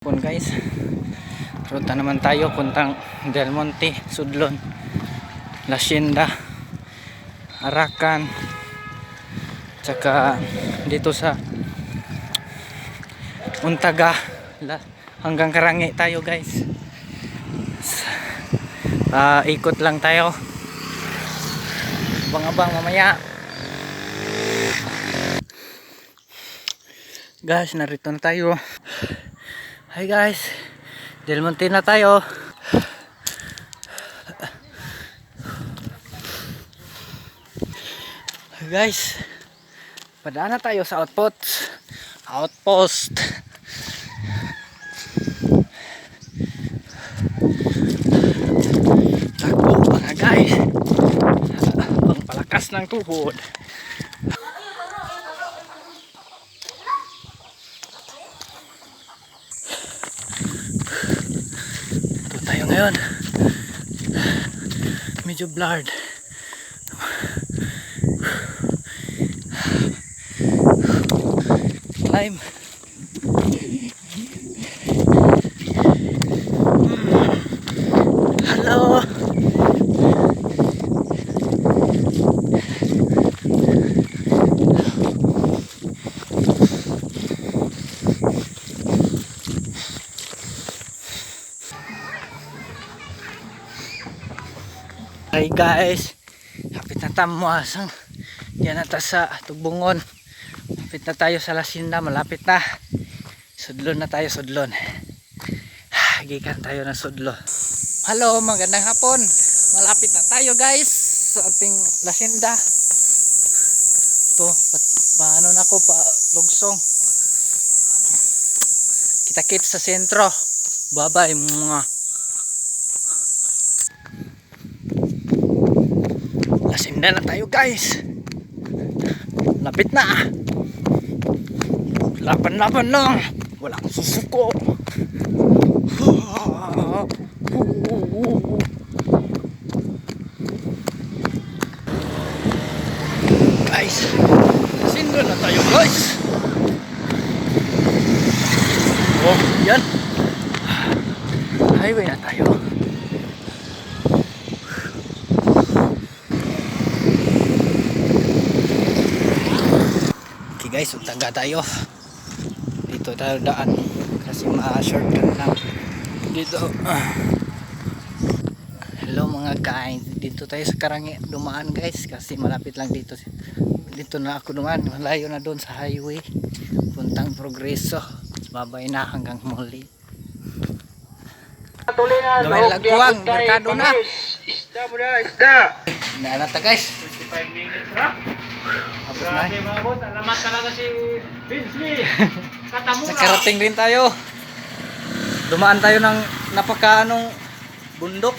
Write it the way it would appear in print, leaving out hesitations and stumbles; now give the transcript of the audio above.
Guys, ruta naman tayo puntang Del Monte, Sudlon, La Hacienda, Arakan, tsaka dito sa Muntaga hanggang Karangi tayo guys. Ikot lang tayo, abang-abang mamaya guys. Narito na tayo. Hi guys, Del Monte na tayo. Hi guys, padaan na tayo sa outpost. Takbo mga guys, ang palakas ng tuhod. Tayo ngayon, medyo blurred. Climb. Hello. Hi guys, hapit na tamuasang yan na sa Tugbungon. Hapit na tayo sa La Hacienda, malapit na. Sudlon na tayo, Sudlon. Gikan tayo na Sudlo. Hello, magandang hapon. Malapit na tayo guys sa ating La Hacienda. Ito, paano na ako pa lugsong. Kita-kits sa sentro. Bye-bye mga. La Hacienda na tayo guys. Lapit na. Laban-laban lang. Walang susuko. Guys, Hacienda na tayo guys. Oh, yan. Highway na tayo. Guys, utaga tayo. Dito tayo daan kasi ma-shortcut lang dito. Hello mga guys, dito tayo sa Karangi dumaan guys kasi malapit lang dito. Dito na ako dumaan, malayo na doon sa highway puntang Progreso. Babay na hanggang muli. Gamay lagpuang, merkado na. Isda mo na, isda. Naalata guys, 25 minutes na. Grabe mga bot, alamat talaga si Vinsley. Katamura. Nakarating rin tayo. Dumaan tayo ng napakaanong bundok.